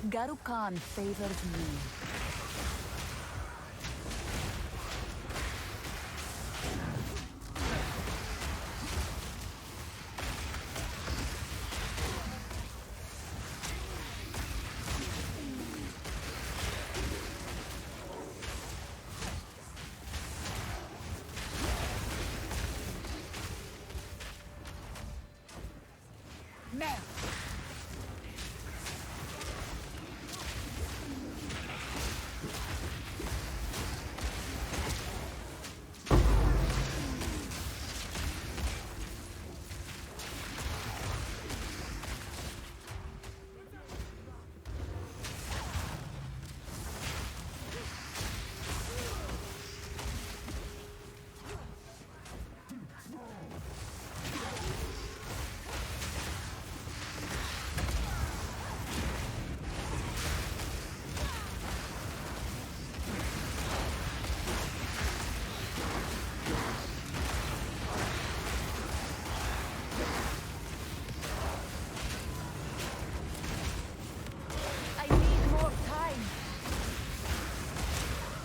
Garukan favors me. Now!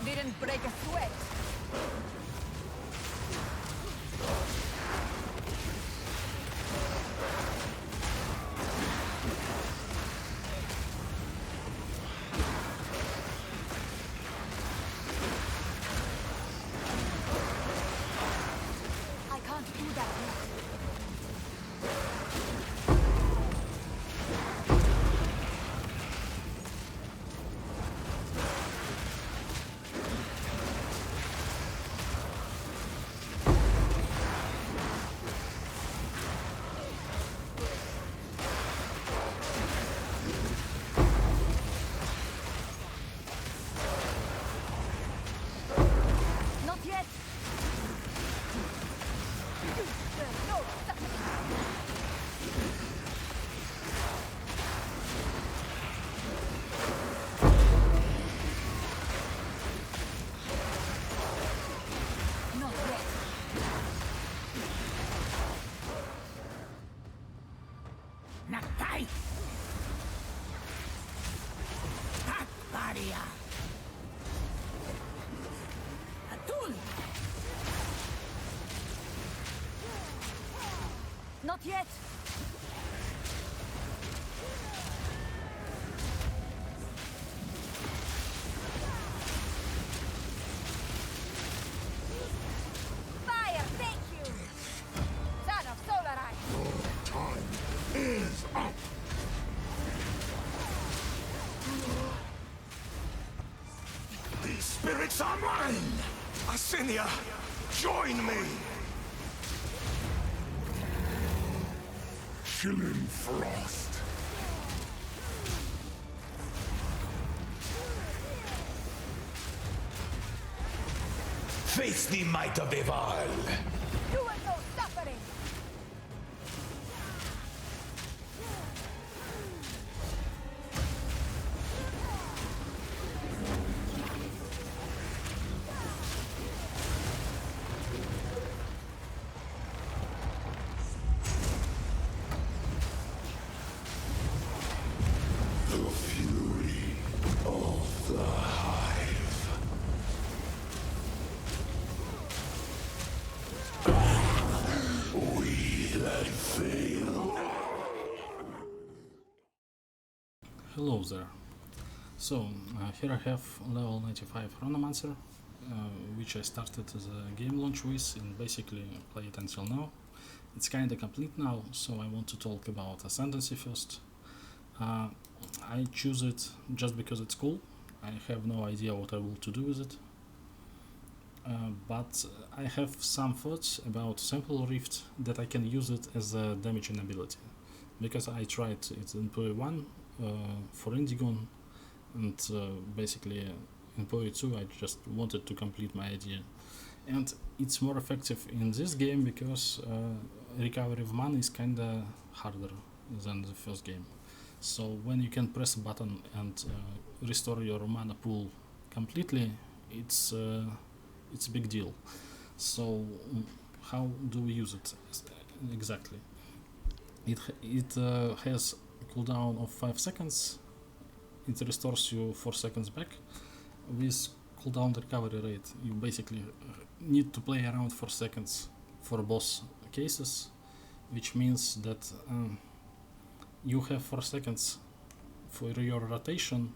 Didn't break a sweat. I can't do that yet. Not yet! Fire, thank you! Son of Solarai! Your time is up! These spirits are mine! Asynia, join me! Chilling frost. Face the might of Eval! You will know suffering! Hello there. So here I have level 95 Chronomancer, which I started as a game launch with and basically play it until now. It's kinda complete now, so I want to talk about Ascendancy first. I choose it just because it's cool. I have no idea what I will to do with it. But I have some thoughts about Sample Rift that I can use it as a damaging ability. Because I tried it in PoE 1 for Indigon, and basically in PoE 2 I just wanted to complete my idea. And it's more effective in this game because recovery of mana is kinda harder than the first game. So when you can press a button and restore your mana pool completely, it's a big deal. So how do we use it exactly? It has a cooldown of 5 seconds, it restores you 4 seconds back. With cooldown recovery rate, you basically need to play around 4 seconds for boss cases, which means that you have 4 seconds for your rotation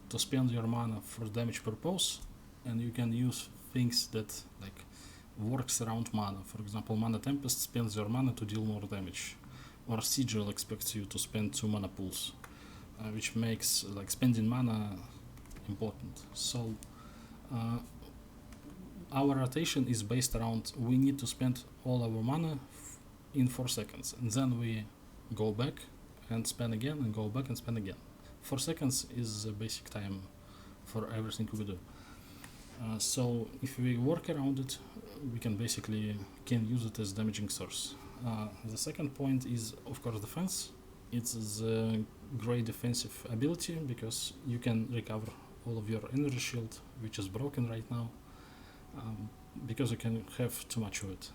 to spend your mana for damage purpose, and you can use things that like works around mana. For example, Mana Tempest spends your mana to deal more damage, or Sigil expects you to spend 2 mana pools, which makes like spending mana important. So our rotation is based around we need to spend all our mana in 4 seconds, and then we go back and spend again, and go back and spend again. 4 seconds is the basic time for everything we do. So if we work around it, we can basically use it as damaging source. The second point is of course defense. It's a great defensive ability because you can recover all of your energy shield, which is broken right now, because you can have too much of it.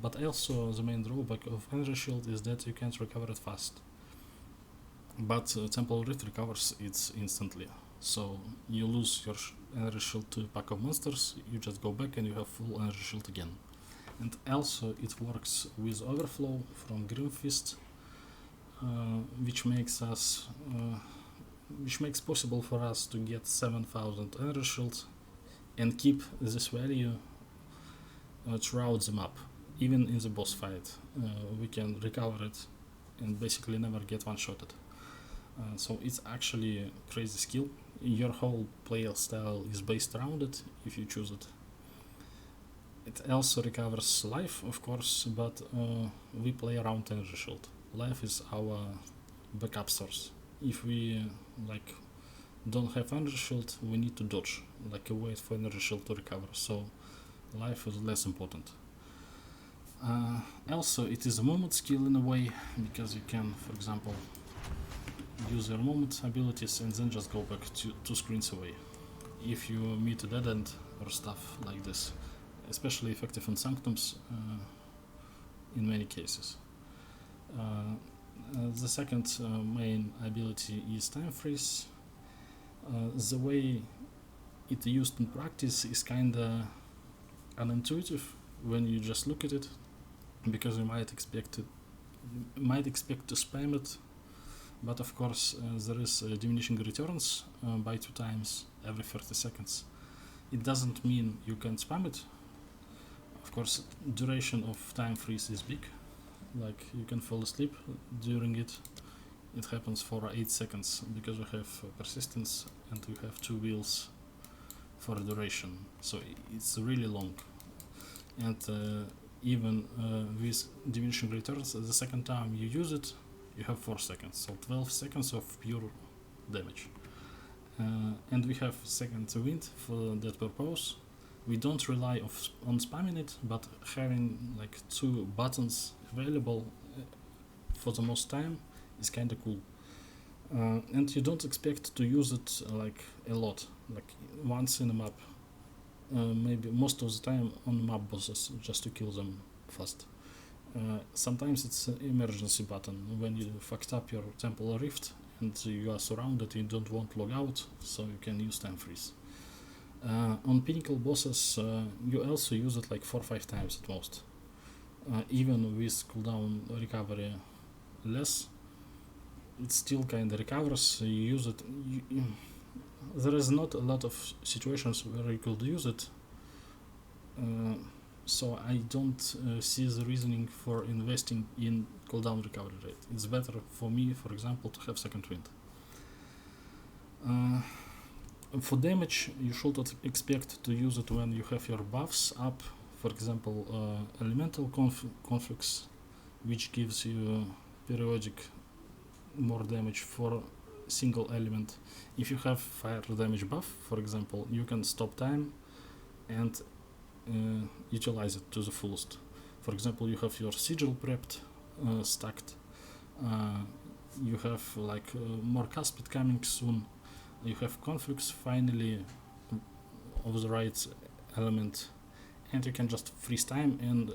But also the main drawback of energy shield is that you can't recover it fast. But Temple Rift recovers it instantly. So you lose your energy shield to a pack of monsters, you just go back and you have full energy shield again. And also it works with overflow from Grim Fist, which makes possible for us to get 7000 energy shield and keep this value throughout the map. Even in the boss fight, we can recover it and basically never get one-shotted. So it's actually a crazy skill. Your whole player style is based around it if you choose it. It also recovers life, of course, but we play around energy shield. Life is our backup source. If we don't have energy shield, we need to dodge, wait for energy shield to recover. So life is less important. Also, it is a movement skill in a way, because you can, for example, use your movement abilities and then just go back 2 screens away if you meet a dead end or stuff like this. Especially effective in Sanctums in many cases. The second main ability is Time Freeze. The way it used in practice is kinda unintuitive when you just look at it, because you might expect to spam it, but of course there is diminishing returns by 2 times every 30 seconds. It doesn't mean you can spam it. Of course, duration of Time Freeze is big, you can fall asleep during it. It happens for 8 seconds because we have persistence and we have 2 wheels for duration, so it's really long. And even with diminishing returns, the second time you use it, you have 4 seconds, so 12 seconds of pure damage. And we have second wind for that purpose. We don't rely on spamming it, but having 2 buttons available for the most time is kinda cool. And you don't expect to use it a lot, once in a map, maybe most of the time on map bosses, just to kill them fast. Sometimes it's an emergency button when you fucked up your Temple Rift and you are surrounded, you don't want to log out, so you can use Time Freeze. On Pinnacle bosses, you also use it 4 or 5 times at most. Even with cooldown recovery less, it still kinda recovers. You use it. There is not a lot of situations where you could use it, so I don't see the reasoning for investing in cooldown recovery rate. It's better for me, for example, to have second wind. For damage, you should expect to use it when you have your buffs up, for example, elemental conflicts, which gives you periodic more damage for single element. If you have fire damage buff, for example, you can stop time and utilize it to the fullest. For example, you have your sigil prepped, stacked, you have more Caspid coming soon, you have conflicts finally of the right element, and you can just freeze time and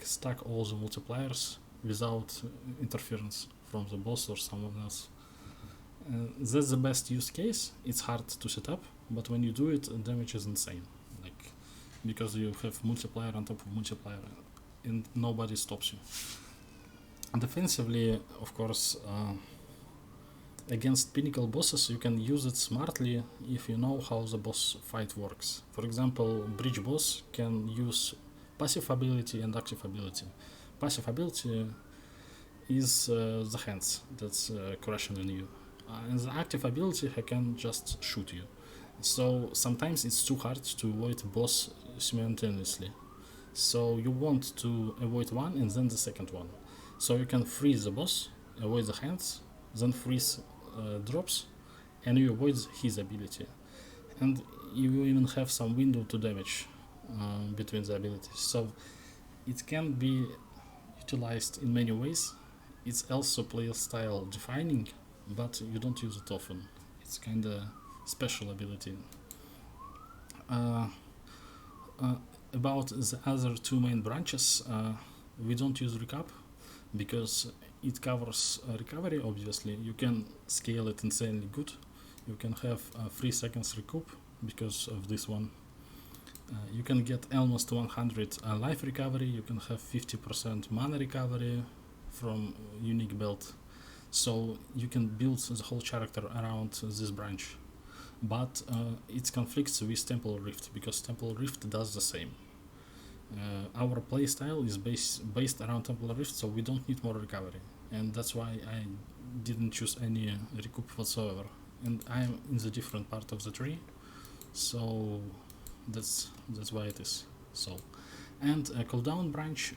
stack all the multipliers without interference from the boss or someone else. That's the best use case. It's hard to set up, but when you do it, damage is insane. Like, because you have multiplier on top of multiplier, and nobody stops you. Defensively, of course, against pinnacle bosses, you can use it smartly if you know how the boss fight works. For example, Breach boss can use passive ability and active ability. Passive ability is the hands that's crushing on you. And the active ability can just shoot you. So sometimes it's too hard to avoid boss simultaneously. So you want to avoid one and then the second one. So you can freeze the boss, avoid the hands, then freeze drops, and you avoid his ability. And you even have some window to damage between the abilities. So it can be utilized in many ways. It's also playstyle defining, but you don't use it often. It's kinda special ability. About the other two main branches, we don't use recap because it covers recovery. Obviously, you can scale it insanely good. You can have 3 seconds recoup because of this one. You can get almost 100 life recovery. You can have 50% mana recovery from unique build. So you can build the whole character around this branch. But it conflicts with Temple Rift because Temple Rift does the same. Our playstyle is based around Temple Rift, so we don't need more recovery, and that's why I didn't choose any recoup whatsoever. And I'm in the different part of the tree, so that's why it is so. And a cooldown branch,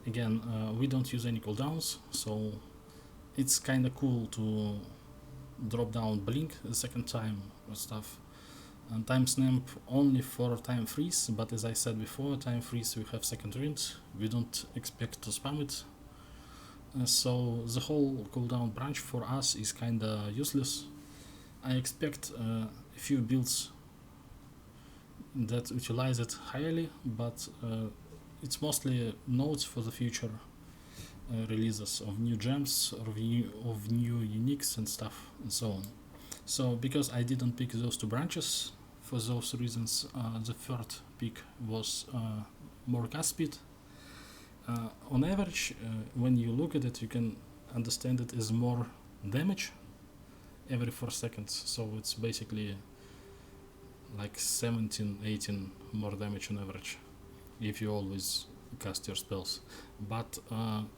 again, we don't use any cooldowns, so it's kind of cool to drop down blink the second time or stuff. And time snap only for time freeze, but as I said before, time freeze we have second wind, we don't expect to spam it. So the whole cooldown branch for us is kinda useless. I expect a few builds that utilize it highly, but it's mostly nodes for the future releases of new gems or of new uniques and stuff and so on. So because I didn't pick those two branches, for those reasons the third pick was more cast speed. On average, when you look at it, you can understand it as more damage every 4 seconds, so it's basically like 17-18 more damage on average if you always cast your spells. But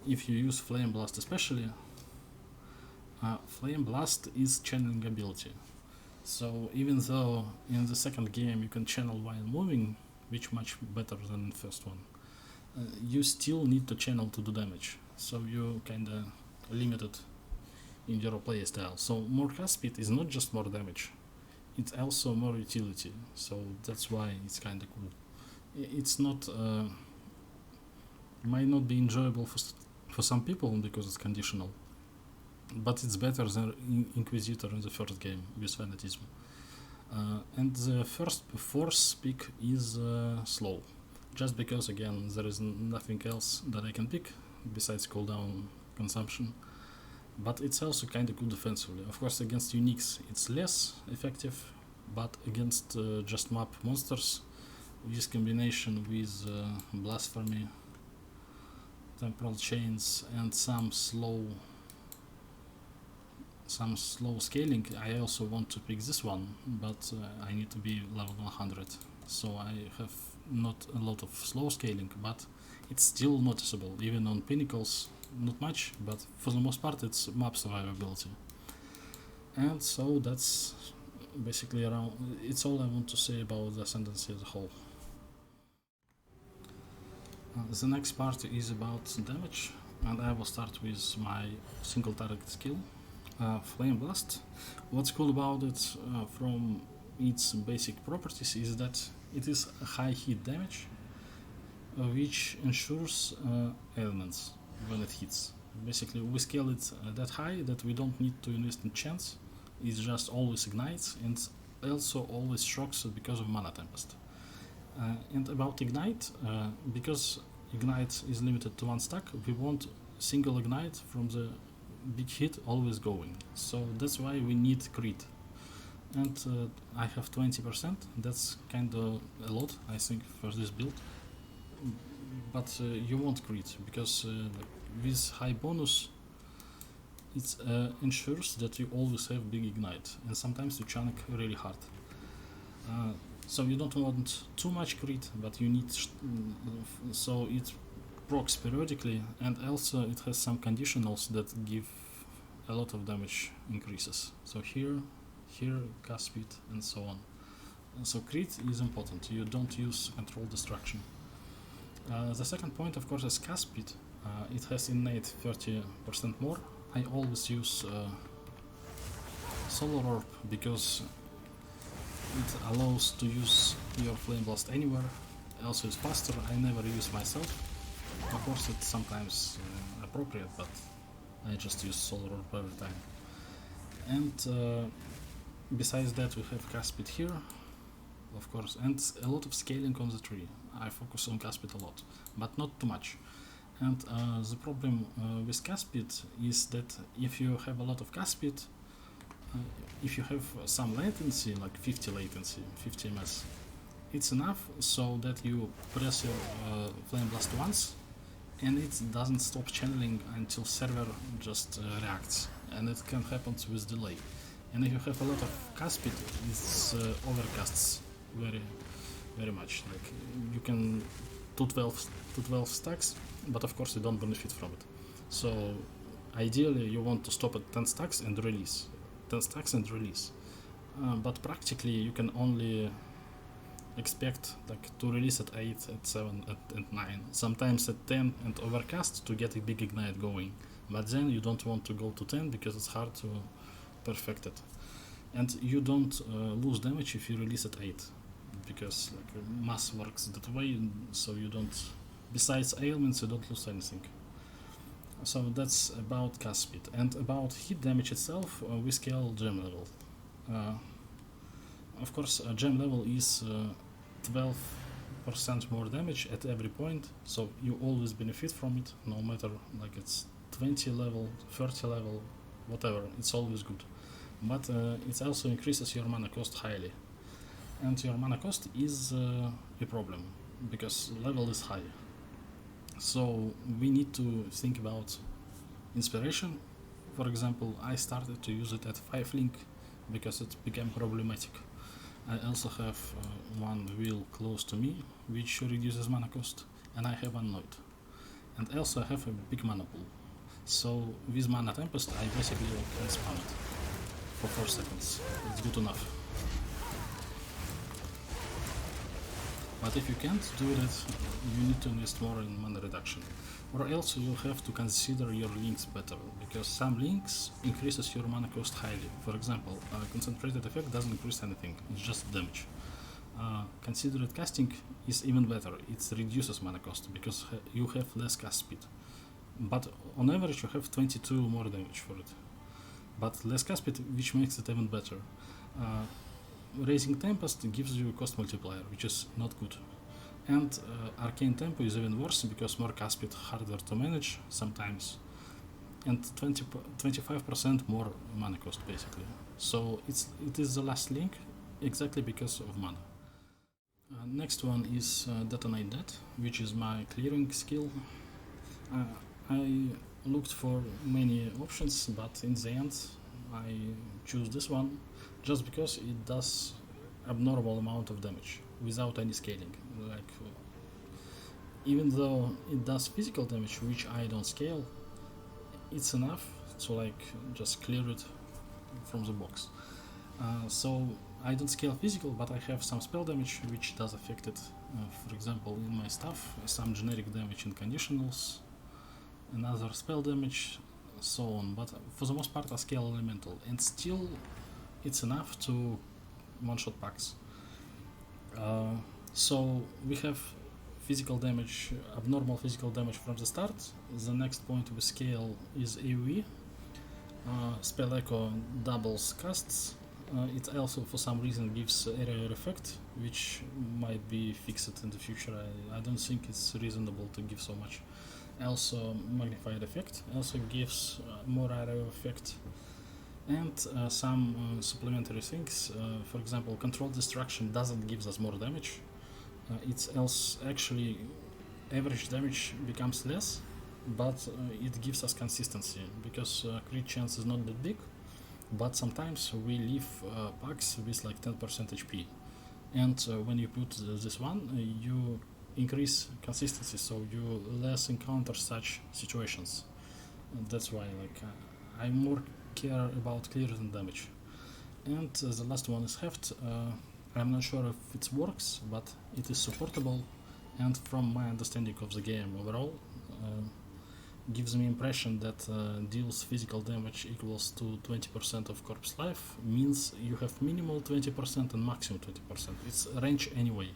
if you use Flameblast especially, Flameblast is channeling ability. So even though in the second game you can channel while moving, which much better than the first one, you still need to channel to do damage. So you kinda limited in your playstyle. So more cast speed is not just more damage, it's also more utility. So that's why it's kinda cool. It's not might not be enjoyable for some people because it's conditional, but it's better than Inquisitor in the first game with Fanatism. And the fourth pick is slow, just because again there is nothing else that I can pick besides cooldown consumption, but it's also kind of good defensively. Of course against uniques it's less effective, but against just map monsters, this combination with blasphemy, temporal chains, and some slow scaling. I also want to pick this one, but I need to be level 100, so I have not a lot of slow scaling, but it's still noticeable. Even on pinnacles, not much, but for the most part it's map survivability. And so that's basically around, it's all I want to say about the Ascendancy as a whole. The next part is about damage, and I will start with my single target skill, Flameblast. What's cool about it from its basic properties is that it is a high hit damage, which ensures elements when it hits. Basically we scale it that high that we don't need to invest in chance, it just always ignites, and also always shocks because of Mana Tempest. And about Ignite, because Ignite is limited to 1 stack, we want single Ignite from the big hit always going, so that's why we need crit. And I have 20%, that's kinda a lot I think for this build, but you want crit, because with high bonus it ensures that you always have big ignite, and sometimes you chunk really hard. So you don't want too much crit, but you need so it procs periodically, and also it has some conditionals that give a lot of damage increases. So here, cast speed, and so on. So crit is important. You don't use control destruction. The second point, of course, is cast speed. It has innate 30% more. I always use Solar Orb because it allows to use your Flame Blast anywhere. Also, it's faster. I never use myself. Of course, it's sometimes appropriate, but I just use Solar Orb every time. And besides that, we have cast speed here, of course, and a lot of scaling on the tree. I focus on cast speed a lot, but not too much. And the problem with cast speed is that if you have a lot of cast speed, if you have some latency, like 50 latency, 50 ms, it's enough so that you press your Flame Blast once, and it doesn't stop channeling until server just reacts, and it can happen with delay. And if you have a lot of cast speed, it overcasts very much. Like you can 212 stacks, but of course you don't benefit from it. So ideally you want to stop at 10 stacks and release. 10 stacks and release. But practically you can only expect like to release at 8, at 7, at 9, sometimes at 10 and overcast to get a big ignite going. But then you don't want to go to 10 because it's hard to perfect it. And you don't lose damage if you release at 8, because like mass works that way, so you don't, besides ailments, you don't lose anything. So that's about cast speed. And about hit damage itself, we scale gem level. Of course, gem level is 12% more damage at every point, so you always benefit from it, no matter like it's 20 level, 30 level, whatever, it's always good. But it also increases your mana cost highly. And your mana cost is a problem, because level is high. So we need to think about inspiration. For example, I started to use it at 5 link because it became problematic. I also have one wheel close to me, which reduces mana cost, and I have Annoyed. And also I have a big mana pool. So with Mana Tempest I basically can spam it for 4 seconds. It's good enough. But if you can't do that, you need to invest more in mana reduction. Or else you have to consider your links better, because some links increases your mana cost highly. For example, concentrated effect doesn't increase anything, it's just damage. Considered casting is even better, it reduces mana cost because you have less cast speed. But on average you have 22 more damage for it. But less cast speed, which makes it even better. Raising Tempest gives you a cost multiplier, which is not good. And Arcane Tempo is even worse because more cast speed, harder to manage sometimes. And 25% more mana cost basically. So it is the last link exactly because of mana. Next one is Detonate Dead, which is my clearing skill. I looked for many options, but in the end I choose this one just because it does abnormal amount of damage without any scaling. Like even though it does physical damage, which I don't scale, it's enough to like just clear it from the box. So I don't scale physical, but I have some spell damage which does affect it. For example, in my stuff, some generic damage and conditionals, another spell damage, so on. But for the most part I scale elemental, and still it's enough to one-shot packs. So we have physical damage, abnormal physical damage from the start. The next point we scale is AoE. Spell Echo doubles casts. It also for some reason gives area effect, which might be fixed in the future. I don't think it's reasonable to give so much. Also magnified effect also gives more area effect, and some supplementary things. For example, control destruction doesn't give us more damage. It's else actually average damage becomes less, but it gives us consistency because crit chance is not that big. But sometimes we leave packs with like 10% HP, and when you put this one, you increase consistency, so you less encounter such situations. That's why like I more care about clear than damage. And the last one is heft. I'm not sure if it works, but it is supportable, and from my understanding of the game overall, gives me impression that deals physical damage equals to 20% of corpse life, means you have minimal 20% and maximum 20%. It's range anyway,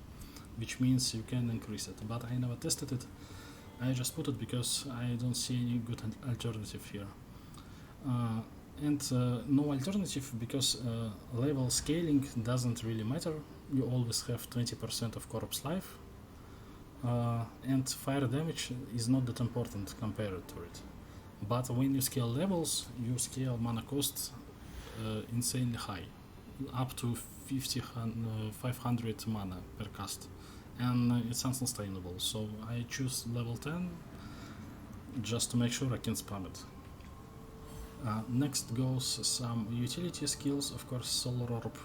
which means you can increase it, but I never tested it. I just put it because I don't see any good alternative here. And no alternative because level scaling doesn't really matter. You always have 20% of corpse life, and fire damage is not that important compared to it. But when you scale levels, you scale mana cost insanely high, up to 500 mana per cast, and it's unsustainable. So I choose level 10 just to make sure I can spam it. Next goes some utility skills. Of course, Solar Orb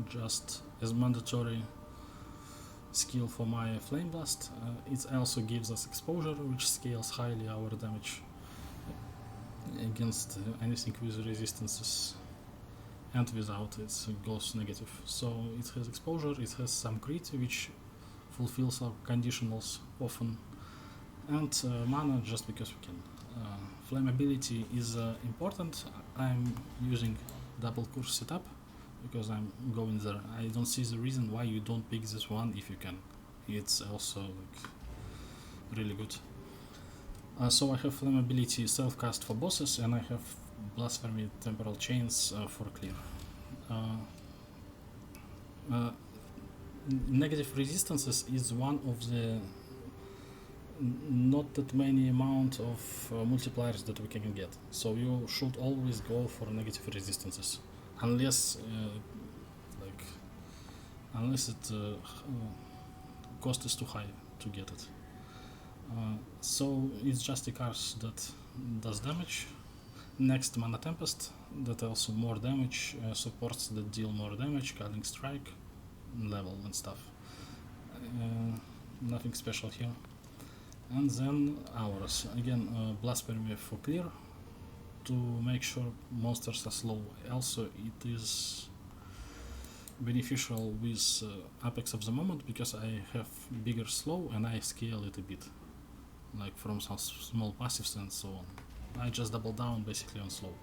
just as mandatory skill for my Flameblast. It also gives us exposure, which scales highly our damage against anything with resistances, and without it goes negative. So it has exposure, it has some crit, which fulfills our conditionals often, and mana just because we can. Flammability is important. I'm using double course setup because I'm going there. I don't see the reason why you don't pick this one if you can. It's also like really good. So I have flammability self-cast for bosses, and I have blasphemy temporal chains for clear. Negative resistances is one of the not that many amount of multipliers that we can get, so you should always go for negative resistances unless it cost is too high to get it. So it's just a curse that does damage. Next, Mana Tempest, that also more damage, supports that deal more damage, Culling Strike, level and stuff. Nothing special here. And then Auras, again blasphemy for clear to make sure monsters are slow. Also it is beneficial with Apex of the Moment because I have bigger slow and I scale it a bit, like from some small passives and so on. I just double down basically on slow,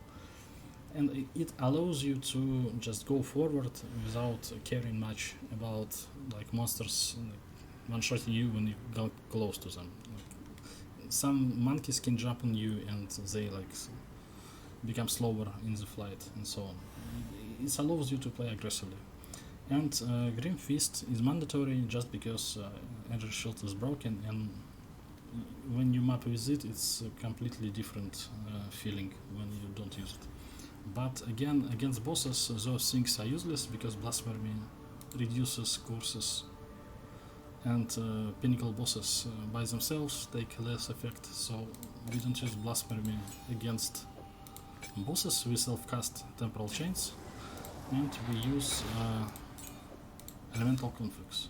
and it allows you to just go forward without caring much about like monsters one-shotting you when you go close to them. Some monkeys can jump on you and they like become slower in the flight and so on. It allows you to play aggressively. And Grim Fist is mandatory just because Energy Shield is broken, and when you map with it, it's a completely different feeling when you don't use it. But again, against bosses, those things are useless because Blasphemy reduces courses, and pinnacle bosses by themselves take less effect, so we don't use Blasphemy against bosses. We self-cast Temporal Chains, and we use Elemental Conflicts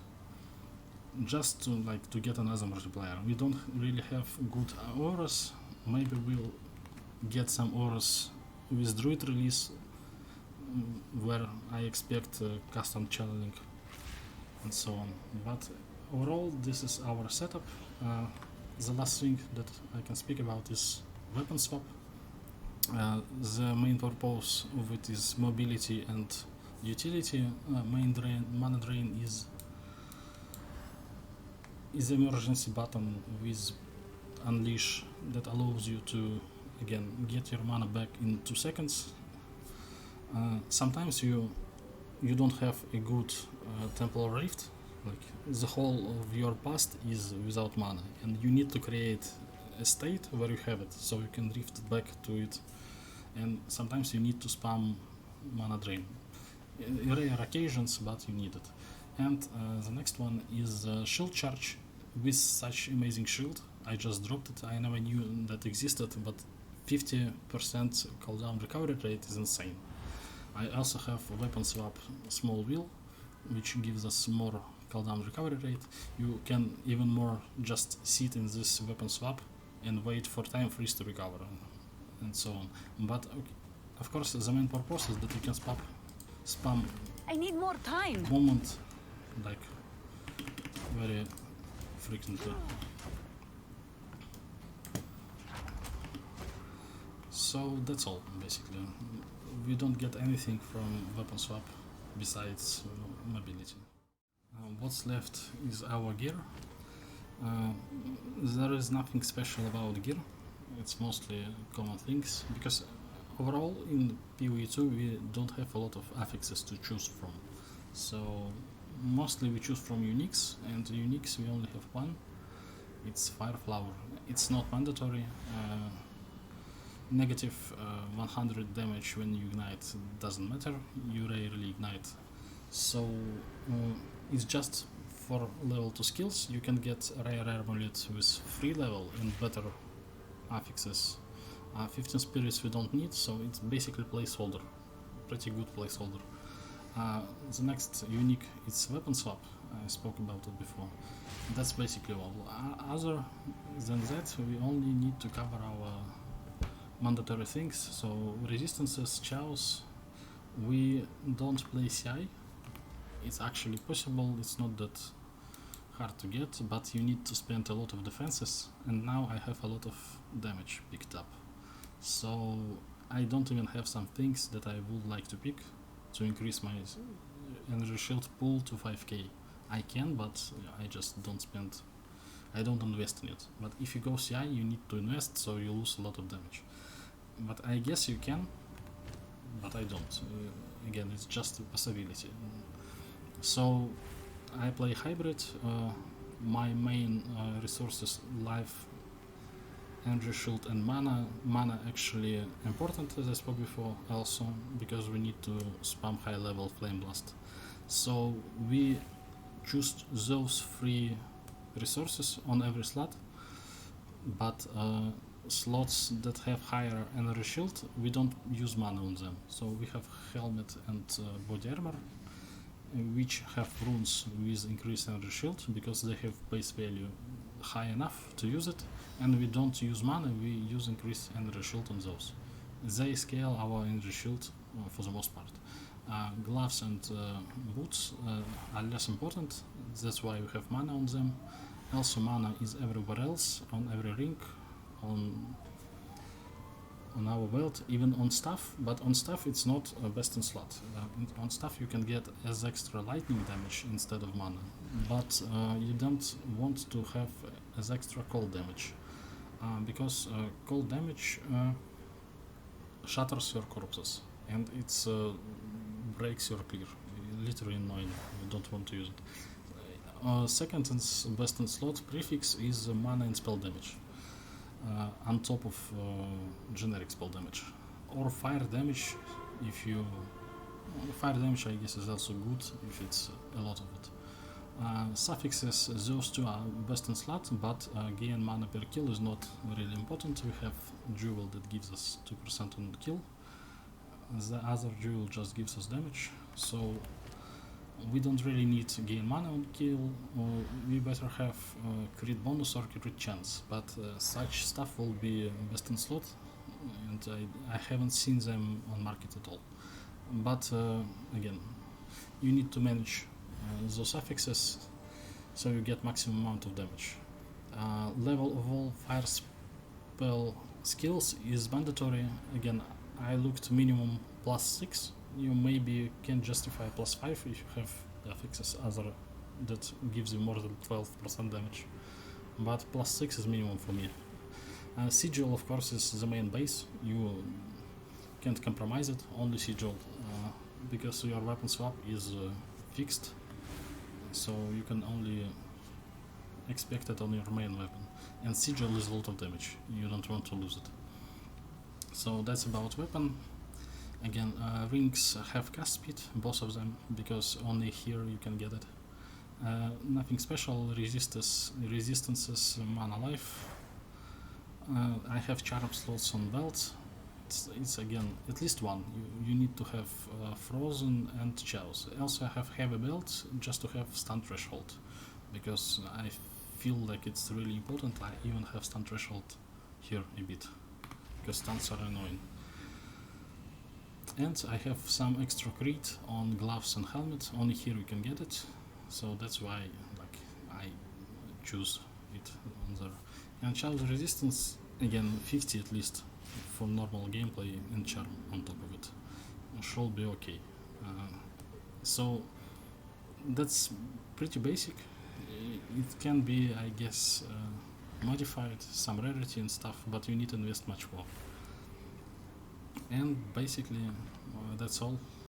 just to get another multiplier. We don't really have good auras. Maybe we'll get some auras with Druid release where I expect custom channeling and so on. But overall, this is our setup. The last thing that I can speak about is weapon swap. The main purpose of it is mobility and utility. Main mana drain is emergency button with Unleash that allows you to again get your mana back in 2 seconds. Sometimes you don't have a good Temporal Rift, like the whole of your past is without mana, and you need to create a state where you have it, so you can drift back to it, and sometimes you need to spam mana drain. In rare occasions, but you need it. And the next one is shield charge. With such amazing shield, I just dropped it. I never knew that existed, but 50% cooldown recovery rate is insane. I also have a weapon swap small wheel, which gives us more cooldown recovery rate. You can even more just sit in this weapon swap and wait for time freeze to recover, and so on. But okay, of course, the main purpose is that you can spam I need more time. moment like very frequently. So that's all basically. We don't get anything from weapon swap besides mobility. What's left is our gear. There is nothing special about gear. It's mostly common things, because overall in PoE2 we don't have a lot of affixes to choose from. So mostly we choose from uniques, and uniques we only have one. It's Fire Flower. It's not mandatory. Negative 100 damage when you ignite doesn't matter. You rarely ignite. So it's just for level 2 skills. You can get rare amulet with free level and better affixes. 15 spirits we don't need, so it's basically placeholder. Pretty good placeholder. The next unique is weapon swap. I spoke about it before. That's basically all. Other than that, we only need to cover our mandatory things. So resistances, chows. We don't play CI. It's actually possible. It's not that hard to get, but you need to spend a lot of defenses, and now I have a lot of damage picked up. So I don't even have some things that I would like to pick to increase my energy shield pool to 5k. I can, but I just don't spend, I don't invest in it. But if you go CI, you need to invest, so you lose a lot of damage. But I guess you can, but I don't. Again, it's just a possibility. So I play hybrid. My main resources: life, energy shield, and mana. Mana actually important, as I spoke before, also because we need to spam high level Flameblast. So we choose those 3 resources on every slot, but slots that have higher energy shield, we don't use mana on them. So we have helmet and body armor, which have runes with increased energy shield because they have base value high enough to use it, and we don't use mana, we use increased energy shield on those. They scale our energy shield for the most part. Gloves and boots are less important, that's why we have mana on them. Also mana is everywhere else, on every ring, on our belt, even on staff, but on staff it's not best in slot. On staff you can get as extra lightning damage instead of mana, but you don't want to have as extra cold damage, because cold damage shatters your corpses, and it's breaks your clear, literally annoying. You don't want to use it. Second and best in slot prefix is mana and spell damage, on top of generic spell damage, or fire damage. If you fire damage, I guess, is also good if it's a lot of it. Suffixes, those 2 are best in slot, but gain mana per kill is not really important. We have jewel that gives us 2% on kill. The other jewel just gives us damage, so we don't really need to gain mana on kill. We better have crit bonus or crit chance, but such stuff will be best in slot, and I haven't seen them on market at all. But again, you need to manage those affixes so you get maximum amount of damage. Level of all fire spell skills is mandatory. Again, I looked minimum +6. You maybe can justify +5 if you have affixes other that gives you more than 12% damage, but +6 is minimum for me. Sigil, of course, is the main base. You can't compromise it, only Sigil, because your weapon swap is fixed, so you can only expected on your main weapon. And sigil is a lot of damage, you don't want to lose it. So that's about weapon. Again, rings have cast speed, both of them, because only here you can get it. Nothing special, resistances, mana life. I have charm slots on belt. It's again at least one. You need to have frozen and chaos. Also I have heavy belt just to have stun threshold, because I feel like it's really important. I even have stun threshold here a bit, because stuns are annoying. And I have some extra crit on gloves and helmet. Only here you can get it, so that's why like I choose it on there. And challenge resistance again 50 at least for normal gameplay, and charm on top of it should be okay. So that's pretty basic. It can be, I guess, modified, some rarity and stuff, but you need to invest much more. And basically that's all.